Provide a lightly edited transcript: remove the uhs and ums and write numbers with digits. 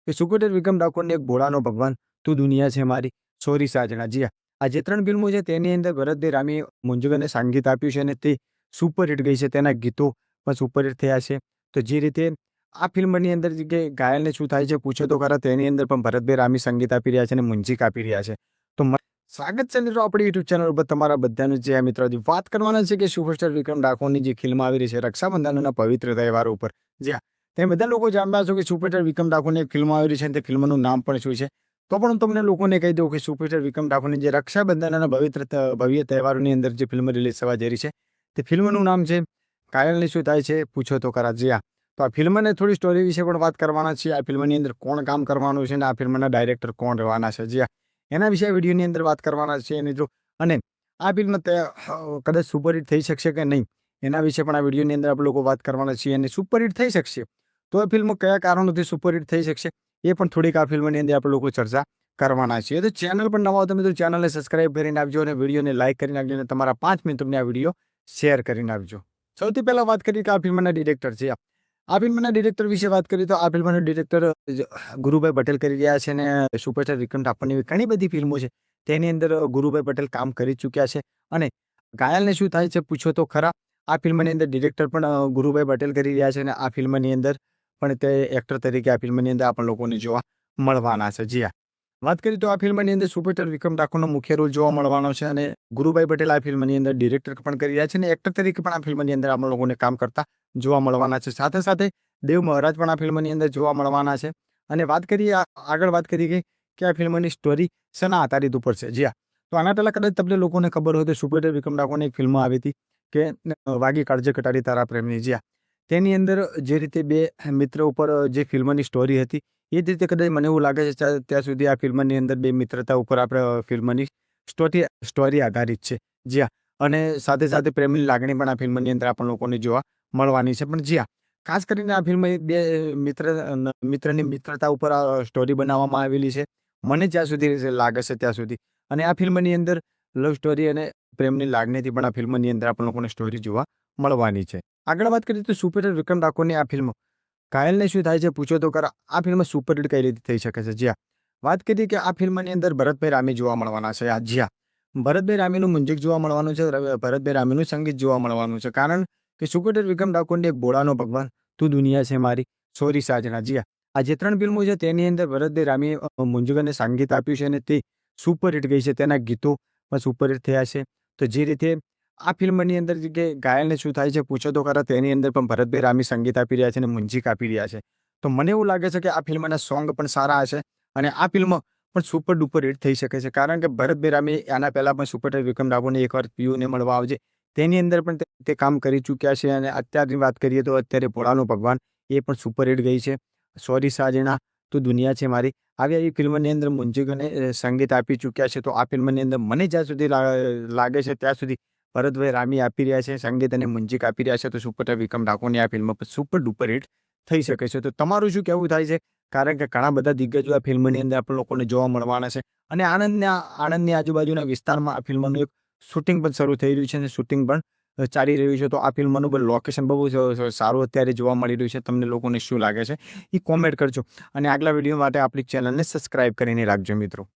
કે સુપરસ્ટાર વિક્રમ ઠાકોરને એક ભોળાનો ભગવાન, તું દુનિયા છે મારી, સોરી સાજણા. જી હા, આ જે 3 ફિલ્મો છે તેની અંદર ભરતભાઈ રામીએ મંજુગનને સંગીત આપ્યું છે અને તે સુપરહિટ ગઈ છે. તેના ગીતો પણ સુપરહિટ થયા છે. તો જે રીતે આ ફિલ્મની અંદર જે કે ઘાયલને શું થાય છે પૂછો તો ખરા, તેની અંદર પણ ભરતભાઈ રામી સંગીત આપી રહ્યા છે અને મુંજીક આપી રહ્યા છે. તો સ્વાગત છે મિત્રો આપણી યુટ્યુબ ચેનલ ઉપર તમારા બધાનું. જે મિત્રો વાત કરવાના છે કે સુપરસ્ટાર વિક્રમ ઠાકોરની જે ફિલ્મ આવી રહી છે રક્ષાબંધનના પવિત્ર તહેવાર ઉપર. જ્યાં તમે બધા લોકો જાણતા છો કે સુપરસ્ટાર વિક્રમ ઠાકોરની એક ફિલ્મ આવી રહી છે અને તે ફિલ્મનું નામ પણ શું છે. તો પણ હું તમને લોકોને કહી દઉં કે સુપરસ્ટાર વિક્રમ ઠાકોરની જે રક્ષાબંધનના ભવ્ય તહેવારોની અંદર જે ફિલ્મ રિલીઝ થવા જઈ રહી છે તે ફિલ્મનું નામ છે ઘાયલને શું થાય છે પૂછો તો ખરા. જ્યાં તો આ ફિલ્મને થોડી સ્ટોરી વિશે પણ વાત કરવાના છે. આ ફિલ્મની અંદર કોણ કામ કરવાનું છે અને આ ફિલ્મના ડાયરેક્ટર કોણ રહેવાના છે. જ્યાં એના વિશે વિડીયોની અંદર વાત કરવાના છે. અને આ ફિલ્મ કદાચ સુપરહિટ થઈ શકશે કે નહીં એના વિશે પણ આ વિડીયોની અંદર આપણે લોકો વાત કરવાના છીએ. અને સુપરહિટ થઈ શકશે તો આ ફિલ્મ કયા કારણોથી સુપરહિટ થઈ શકશે એ પણ થોડીક આ ફિલ્મની અંદર આપણે લોકો ચર્ચા કરવાના છીએ. તો ચેનલ પર નવા હો તો મિત્રો ચેનલને સબસ્ક્રાઇબ કરીને આપજો અને વિડીયોને લાઇક કરીને આપજો અને તમારા 5 મિનિટને આ વિડીયો શેર કરીને આપજો. સૌથી પહેલા વાત કરીએ કે આ ફિલ્મના ડિરેક્ટર છે. આ ફિલ્મના ડિરેક્ટર વિશે વાત કરીએ તો આ ફિલ્મના ડિરેક્ટર ગુરુભાઈ પટેલ કરી રહ્યા છે. અને સુપરસ્ટાર વિક્રમ ઠાકોરની ઘણી બધી ફિલ્મો છે તેની અંદર ગુરુભાઈ પટેલ કામ કરી ચૂક્યા છે. અને ઘાયલને શું થાય છે પૂછો તો ખરા, આ ફિલ્મની અંદર ડિરેક્ટર પણ ગુરુભાઈ પટેલ કરી રહ્યા છે. અને આ ફિલ્મની અંદર પણ તે એક્ટર તરીકે આ ફિલ્મની અંદર આપણને લોકોને જોવા મળવાના છે. જી હા, વાત કરીએ તો આ ફિલ્મની અંદર સુપરસ્ટાર વિક્રમ ઠાકોરનો મુખ્ય રોલ જોવા મળવાનો છે. અને ગુરુભાઈ પટેલ આ ફિલ્મની અંદર ડિરેક્ટર પણ કરી રહ્યા છે અને એક્ટર તરીકે પણ આ ફિલ્મની અંદર આપણે લોકોને કામ કરતા જોવા મળવાના છે. સાથે સાથે દેવ મહારાજ પણ આ ફિલ્મની અંદર જોવા મળવાના છે. અને આગળ વાત કરીએ કે આ ફિલ્મની સ્ટોરી શેના આધારિત ઉપર છે. જી હા, તો આના પહેલા કદાચ તમને લોકોને ખબર હોય તો સુપરસ્ટાર વિક્રમ ઠાકોરની એક ફિલ્મ આવી હતી કે વાગી કાળજે કટારી તારા પ્રેમની. જી હા, તેની અંદર જે રીતે બે મિત્ર ઉપર જે ફિલ્મની સ્ટોરી હતી એ જ રીતે કદાચ મને એવું લાગે છે ત્યાં સુધી આ ફિલ્મની અંદર બે મિત્રતા ઉપર આપણે ફિલ્મની સ્ટોરી આધારિત છે. જી હા, અને સાથે સાથે પ્રેમની લાગણી પણ આ ફિલ્મની અંદર આપણને લોકોને જોવા મળવાની છે. પણ જી હા, ખાસ કરીને આ ફિલ્મ બે મિત્રની મિત્રતા ઉપર આ સ્ટોરી બનાવવામાં આવેલી છે મને જ્યાં સુધી લાગે છે ત્યાં સુધી. અને આ ફિલ્મની અંદર લવ સ્ટોરી અને પ્રેમની લાગણીથી પણ આ ફિલ્મની અંદર આપણને લોકોને સ્ટોરી જોવા મળવાની છે. આગળ વાત કરીએ તો સુપરસ્ટાર વિક્રમ ઠાકોરની આ ફિલ્મ ઘાયલને શું થાય છે પૂછો તો ખરા, આ ફિલ્મ સુપરહિટ કઈ રીતે થઈ શકે છે. જી હા, વાત કરીએ કે આ ફિલ્મની અંદર ભરતભાઈ રામી જોવા મળવાના છે. જી હા, ભરતભાઈ રામીનું મ્યુઝિક જોવા મળવાનું છે. ભરતભાઈ રામીનું સંગીત જોવા મળવાનું છે. કારણ કે સુપરસ્ટાર વિક્રમ ઠાકોરની એક ભોળાનો ભગવાન, તું દુનિયા છે મારી, સોરી સાજણા. જી હા, આ જે 3 ફિલ્મો છે તેની અંદર ભરતભાઈ રામીએ મંજુગનને સંગીત આપ્યું છે અને તે સુપરહિટ ગઈ છે. તેના ગીતો પણ સુપરહિટ થયા છે. તો જે રીતે આ ફિલ્મની અંદર કે ઘાયલને શું થાય છે પૂછો તો ખરા, તેની અંદર પણ ભરતભાઈ રામી સંગીત આપી રહ્યા છે અને મુંજીક આપી રહ્યા છે. તો મને એવું લાગે છે કે આ ફિલ્મના સોંગ પણ સારા હશે અને આ ફિલ્મ પણ સુપર ડુપર હિટ થઈ શકે છે. કારણ કે ભરતભાઈ રામી આના પહેલા પણ સુપરસ્ટાર વિક્રમ ઠાકોરને એકવાર પીયુને મળવા આવજે તેની અંદર પણ તે કામ કરી ચૂક્યા છે. અને અત્યારની વાત કરીએ તો અત્યારે ભોળાનો ભગવાન એ પણ સુપરહિટ ગઈ છે. સોરી સાજણા, તું દુનિયા છે મારી, આવી ફિલ્મની અંદર મુંજીક અને સંગીત આપી ચૂક્યા છે. તો આ ફિલ્મની અંદર મને જ્યાં સુધી લાગે છે ત્યાં સુધી ભરતભાઈ રામી આપી રહ્યા છે સંગીત અને મુંજીક આપી રહ્યા છે. તો સુપરસ્ટાર વિક્રમ ઠાકોરની આ ફિલ્મ સુપર ડુપર હિટ થઈ શકે છે. તો તમારું શું કહેવું થાય છે? કારણ કે ઘણા બધા દિગ્ગજો આ ફિલ્મની અંદર આપણે લોકોને જોવા મળવાના છે. અને આણંદની આજુબાજુના વિસ્તારમાં આ ફિલ્મનું એક શૂટિંગ પણ શરૂ થઈ રહ્યું છે અને શૂટિંગ પણ ચાલી રહ્યું છે. તો આ ફિલ્મનું પણ લોકેશન બહુ સારું અત્યારે જોવા મળી રહ્યું છે. તમને લોકોને શું લાગે છે એ કોમેન્ટ કરજો અને આગલા વિડીયો માટે આપણી ચેનલને સબસ્ક્રાઇબ કરીને રાખજો મિત્રો.